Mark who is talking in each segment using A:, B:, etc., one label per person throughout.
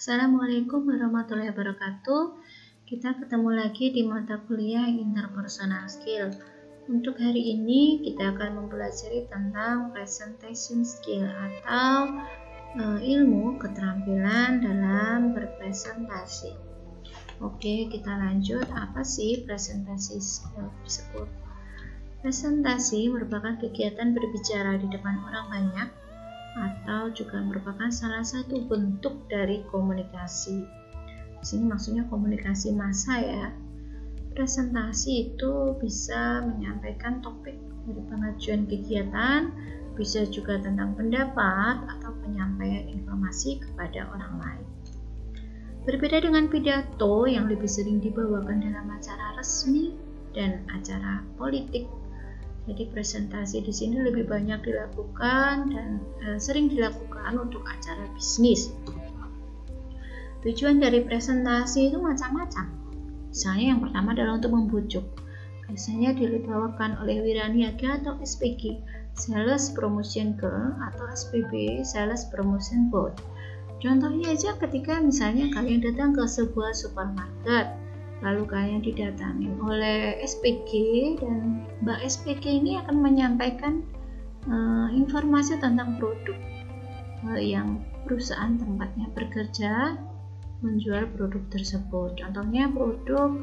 A: Assalamualaikum warahmatullahi wabarakatuh. Kita ketemu lagi di mata kuliah Interpersonal Skill. Untuk hari ini kita akan mempelajari tentang presentation skill atau ilmu keterampilan dalam berpresentasi. Oke, kita lanjut. Apa sih presentasi skill tersebut? Presentasi merupakan kegiatan berbicara di depan orang banyak atau juga merupakan salah satu bentuk dari komunikasi. Di sini maksudnya komunikasi massa ya. Presentasi itu bisa menyampaikan topik dari pengajuan kegiatan, bisa juga tentang pendapat atau penyampaian informasi kepada orang lain. Berbeda dengan pidato yang lebih sering dibawakan dalam acara resmi dan acara politik. Jadi presentasi di sini lebih banyak dilakukan dan sering dilakukan untuk acara bisnis. Tujuan dari presentasi itu macam-macam. Misalnya yang pertama adalah untuk membujuk. Biasanya dibawakan oleh wiraniaga atau SPG, Sales Promotion Girl, atau SPB, Sales Promotion Board. Contohnya aja ketika misalnya kalian datang ke sebuah supermarket, lalu kalian didatangi oleh SPG dan Mbak SPG ini akan menyampaikan informasi tentang produk yang perusahaan tempatnya bekerja menjual produk tersebut. Contohnya produk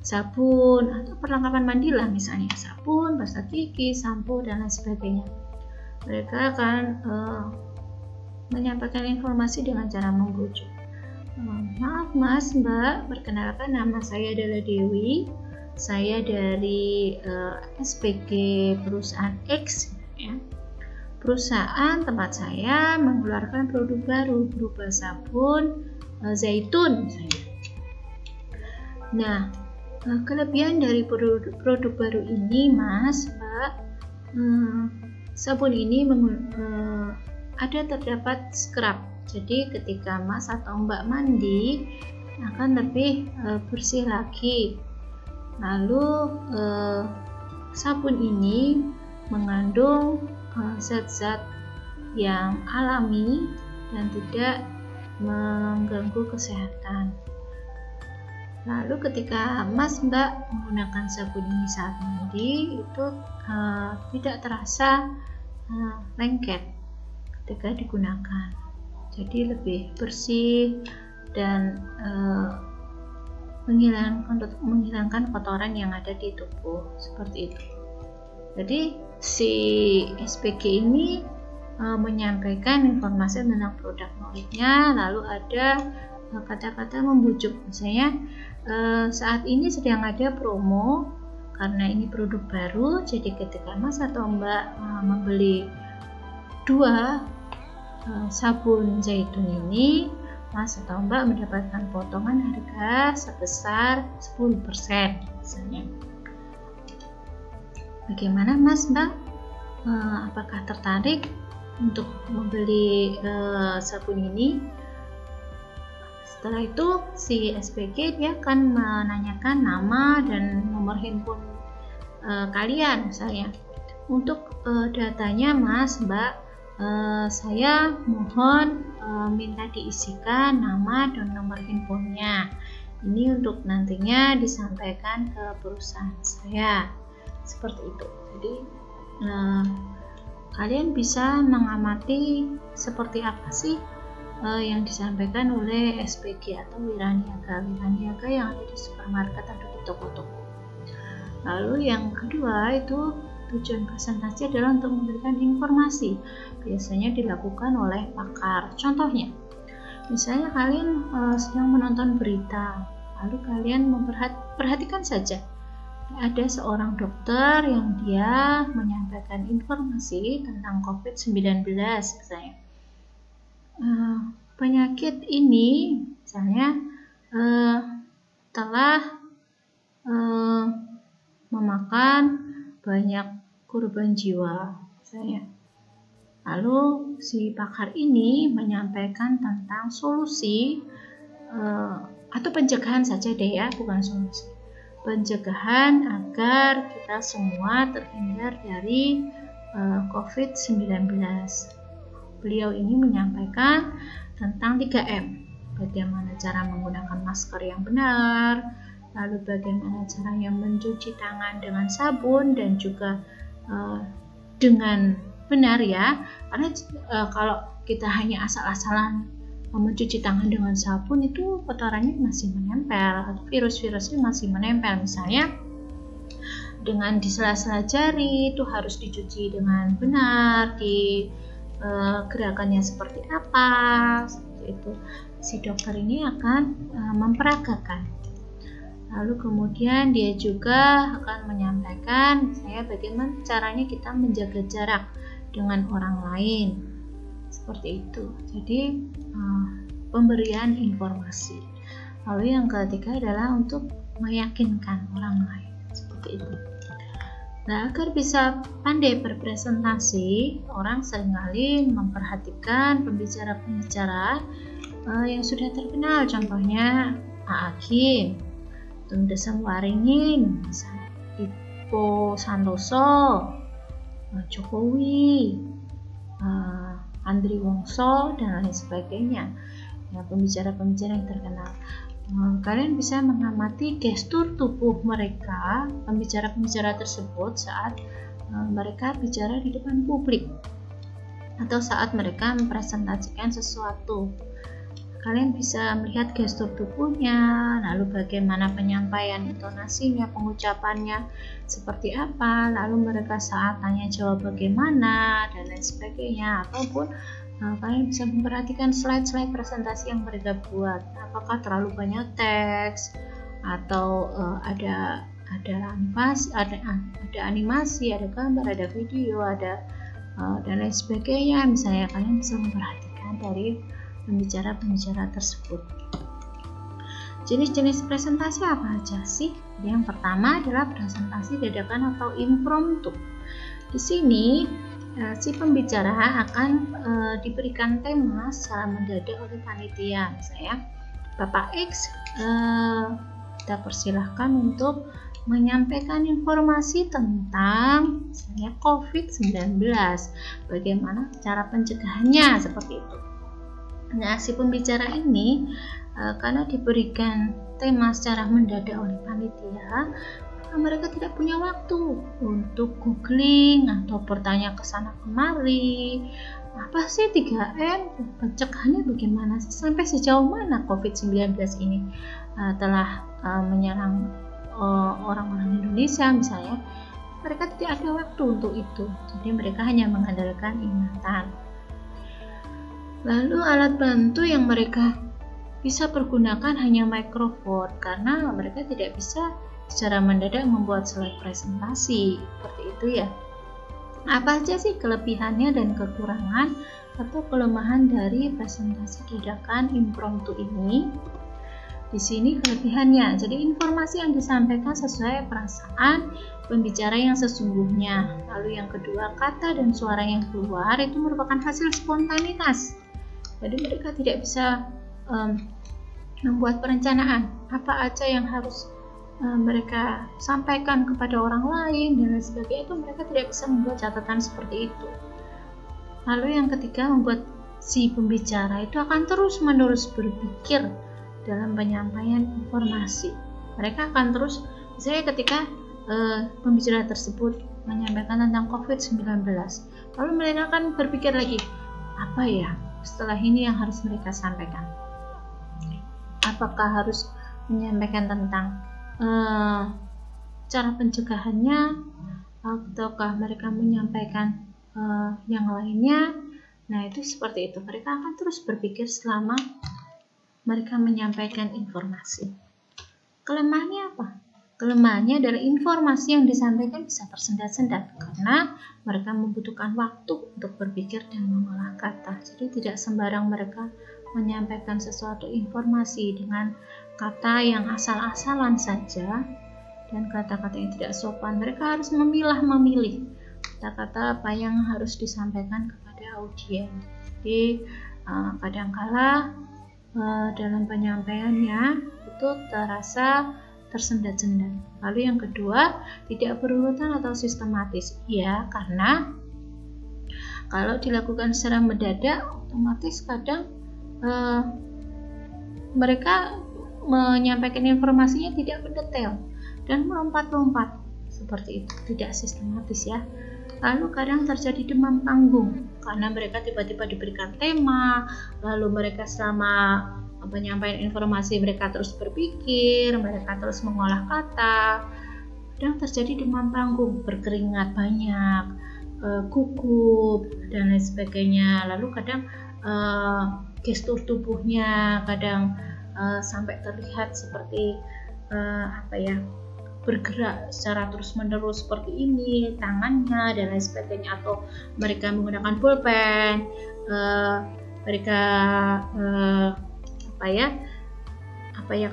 A: sabun atau perlengkapan mandi lah, misalnya sabun, pasta gigi, sampo dan lain sebagainya. Mereka akan menyampaikan informasi dengan cara membujuk. Maaf Mas, Mbak, perkenalkan nama saya adalah Dewi. Saya dari SPG perusahaan X ya. Perusahaan tempat saya mengeluarkan produk baru berupa sabun zaitun misalnya. Nah, kelebihan dari produk baru ini Mas, Mbak, sabun ini terdapat scrub. Jadi ketika Mas atau Mbak mandi akan lebih bersih lagi. Lalu sabun ini mengandung zat-zat yang alami dan tidak mengganggu kesehatan. Lalu ketika Mas Mbak menggunakan sabun ini saat mandi itu tidak terasa lengket ketika digunakan. Jadi lebih bersih dan menghilangkan kotoran yang ada di tubuh seperti itu. Jadi si SPG ini menyampaikan informasi tentang produk knowledge-nya, lalu ada kata-kata membujuk. Misalnya saat ini sedang ada promo karena ini produk baru, jadi ketika Mas atau Mbak membeli 2 sabun zaitun ini, Mas atau Mbak mendapatkan potongan harga sebesar 10% misalnya. Bagaimana Mas Mbak? Apakah tertarik untuk membeli sabun ini? Setelah itu si SPG dia akan menanyakan nama dan nomor handphone kalian misalnya. Untuk datanya Mas Mbak, saya mohon minta diisikan nama dan nomor handphonenya. Ini untuk nantinya disampaikan ke perusahaan saya. Seperti itu. Jadi kalian bisa mengamati seperti apa sih yang disampaikan oleh SPG atau wiraniaga yang ada di supermarket atau di toko-toko. Lalu yang kedua itu tujuan presentasi adalah untuk memberikan informasi. Biasanya dilakukan oleh pakar. Contohnya, misalnya kalian sedang menonton berita, lalu kalian perhatikan saja ada seorang dokter yang dia menyampaikan informasi tentang COVID-19 misalnya. Penyakit ini misalnya telah memakan banyak korban jiwa misalnya. Lalu si pakar ini menyampaikan tentang solusi atau pencegahan saja deh ya, bukan solusi. Pencegahan agar kita semua terhindar dari COVID-19. Beliau ini menyampaikan tentang 3M. Bagaimana cara menggunakan masker yang benar, lalu bagaimana caranya mencuci tangan dengan sabun dan juga dengan benar ya. Karena kalau kita hanya asal-asalan mencuci tangan dengan sabun, itu kotorannya masih menempel atau virus-virusnya masih menempel. Misalnya dengan di sela-sela jari itu harus dicuci dengan benar, di gerakannya seperti apa, seperti itu. Si dokter ini akan memperagakan. Lalu kemudian dia juga akan menyampaikan bagaimana caranya kita menjaga jarak dengan orang lain, seperti itu. Jadi pemberian informasi. Lalu yang ketiga adalah untuk meyakinkan orang lain, seperti itu. Nah, agar bisa pandai berpresentasi, orang seringkali memperhatikan pembicara-pembicara yang sudah terkenal, contohnya Pak Hakim, Tung Desem Waringin, misalnya Ipo Santoso, Jokowi, Andri Wongso, dan lain sebagainya. Ya, pembicara-pembicara yang terkenal. Kalian bisa mengamati gestur tubuh mereka, pembicara-pembicara tersebut saat mereka bicara di depan publik atau saat mereka mempresentasikan sesuatu. Kalian bisa melihat gestur tubuhnya, lalu bagaimana penyampaian intonasinya, pengucapannya seperti apa, lalu mereka saat tanya jawab bagaimana, dan lain sebagainya. Ataupun kalian bisa memperhatikan slide-slide presentasi yang mereka buat. Apakah terlalu banyak teks atau ada animasi, ada gambar, ada video, ada dan lain sebagainya. Misalnya kalian bisa memperhatikan dari pembicara-pembicara tersebut. Jenis-jenis presentasi apa aja sih? Yang pertama adalah presentasi dadakan atau impromptu. Di sini si pembicara akan diberikan tema secara mendadak oleh panitia. Misalnya Bapak X kita persilahkan untuk menyampaikan informasi tentang misalnya COVID-19, bagaimana cara pencegahannya, seperti itu. Nah, si pembicara ini karena diberikan tema secara mendadak oleh panitia, mereka tidak punya waktu untuk googling atau bertanya ke sana kemari. Apa sih 3M? Pencegahannya bagaimana sih? Sampai sejauh mana COVID-19 ini telah menyerang orang-orang Indonesia misalnya. Mereka tidak ada waktu untuk itu. Jadi mereka hanya mengandalkan ingatan. Lalu alat bantu yang mereka bisa pergunakan hanya mikrofon, karena mereka tidak bisa secara mendadak membuat slide presentasi seperti itu ya. Apa aja sih kelebihannya dan kekurangan atau kelemahan dari presentasi dadakan impromptu ini? Di sini kelebihannya, jadi informasi yang disampaikan sesuai perasaan pembicara yang sesungguhnya. Lalu yang kedua, kata dan suara yang keluar itu merupakan hasil spontanitas. Jadi mereka tidak bisa membuat perencanaan apa aja yang harus mereka sampaikan kepada orang lain dan lain sebagainya. Itu mereka tidak bisa membuat catatan seperti itu. Lalu yang ketiga, membuat si pembicara itu akan terus-menerus berpikir dalam penyampaian informasi. Mereka akan terus, misalnya ketika pembicara tersebut menyampaikan tentang COVID-19, lalu mereka akan berpikir lagi, apa ya setelah ini yang harus mereka sampaikan? Apakah harus menyampaikan tentang cara pencegahannya, ataukah mereka menyampaikan yang lainnya? Nah, itu seperti itu. Mereka akan terus berpikir selama mereka menyampaikan informasi. Kelemahannya apa? Kelemahannya adalah informasi yang disampaikan bisa tersendat-sendat karena mereka membutuhkan waktu untuk berpikir dan mengolah kata. Jadi tidak sembarang mereka menyampaikan sesuatu informasi dengan kata yang asal-asalan saja dan kata-kata yang tidak sopan. Mereka harus memilah-memilih kata-kata apa yang harus disampaikan kepada audiens. Jadi kadangkala dalam penyampaiannya itu terasa tersendat-sendat. Lalu yang kedua, tidak berurutan atau sistematis. Ya, karena kalau dilakukan secara mendadak, otomatis kadang mereka menyampaikan informasinya tidak mendetail dan melompat-lompat seperti itu, tidak sistematis ya. Lalu kadang terjadi demam panggung karena mereka tiba-tiba diberikan tema, lalu mereka selama penyampaian informasi mereka terus berpikir, mereka terus mengolah kata. Kadang terjadi demam panggung, berkeringat banyak, gugup dan lain sebagainya. Lalu kadang gestur tubuhnya kadang sampai terlihat seperti bergerak secara terus-menerus seperti ini, tangannya dan lain sebagainya, atau mereka menggunakan pulpen, mereka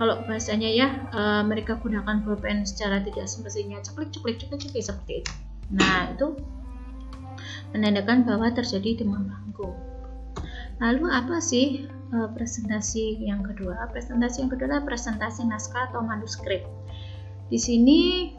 A: kalau bahasanya ya, mereka gunakan pulpen secara tidak semestinya, ceklik seperti itu. Nah, itu menandakan bahwa terjadi demam panggung. Lalu apa sih presentasi yang kedua? Presentasi yang kedua adalah presentasi naskah atau manuskrip. Di sini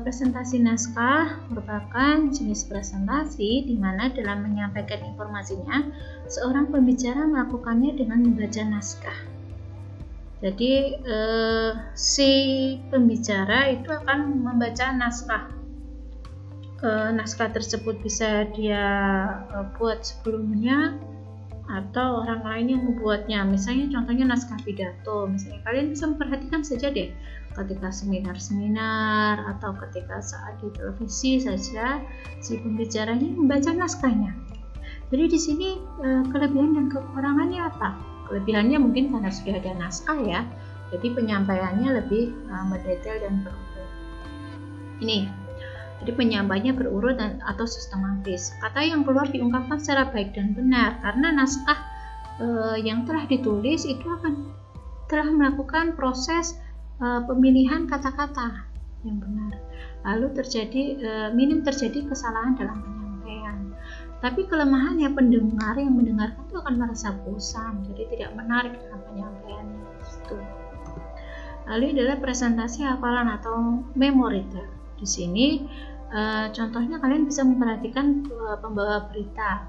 A: presentasi naskah merupakan jenis presentasi di mana dalam menyampaikan informasinya, seorang pembicara melakukannya dengan membaca naskah. Jadi si pembicara itu akan membaca naskah. Naskah tersebut bisa dia buat sebelumnya atau orang lain yang membuatnya. Misalnya contohnya naskah pidato. Misalnya kalian bisa memperhatikan saja deh ketika seminar-seminar atau ketika saat di televisi saja si pembicaranya membaca naskahnya. Jadi di sini kelebihan dan kekurangannya apa? Kelebihannya mungkin karena sudah ada naskah ya. Jadi penyampaiannya lebih mendetail dan berurut. Ini. Jadi penyampaiannya berurut atau sistematis. Kata yang keluar diungkapkan secara baik dan benar karena naskah yang telah ditulis itu telah melakukan proses pemilihan kata-kata yang benar. Lalu minim terjadi kesalahan dalam penyampaian. Tapi kelemahannya pendengar yang mendengarkan itu akan merasa bosan, jadi tidak menarik dalam penyampaiannya. Itu. Lalu adalah presentasi hafalan atau memory. Di sini contohnya kalian bisa memperhatikan pembawa berita.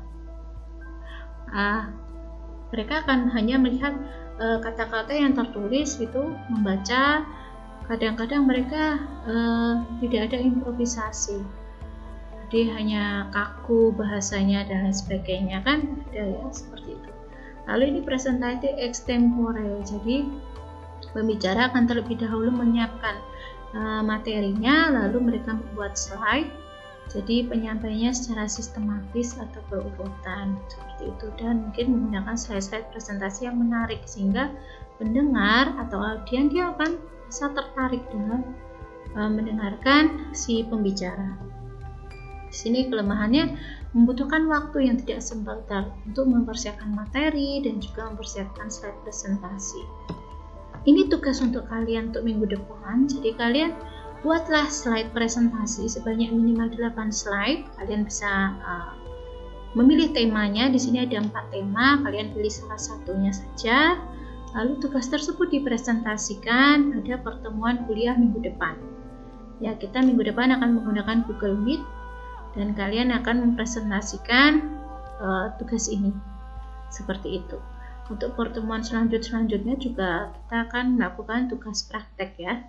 A: Mereka akan hanya melihat kata-kata yang tertulis itu, membaca. Kadang-kadang mereka tidak ada improvisasi, jadi hanya kaku bahasanya dan lain sebagainya, kan ada ya seperti itu. Lalu ini presentasi extempore, jadi pembicara akan terlebih dahulu menyiapkan materinya, lalu mereka membuat slide. Jadi penyampaiannya secara sistematis atau berurutan seperti itu, dan mungkin menggunakan slide-slide presentasi yang menarik sehingga pendengar atau audien dia akan bisa tertarik dalam mendengarkan si pembicara. Di sini kelemahannya membutuhkan waktu yang tidak sebentar untuk mempersiapkan materi dan juga mempersiapkan slide presentasi. Ini tugas untuk kalian untuk minggu depan. Jadi kalian buatlah slide presentasi sebanyak minimal 8 slide. Kalian bisa memilih temanya. Di sini ada 4 tema. Kalian pilih salah satunya saja. Lalu tugas tersebut dipresentasikan pada pertemuan kuliah minggu depan. Ya, kita minggu depan akan menggunakan Google Meet dan kalian akan mempresentasikan tugas ini. Seperti itu. Untuk pertemuan selanjutnya juga kita akan melakukan tugas praktek ya.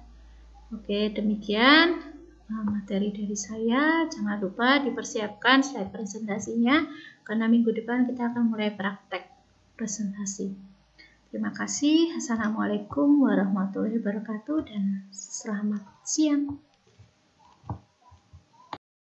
A: Oke, demikian materi dari saya. Jangan lupa dipersiapkan slide presentasinya karena minggu depan kita akan mulai praktek presentasi. Terima kasih. Assalamualaikum warahmatullahi wabarakatuh dan selamat siang.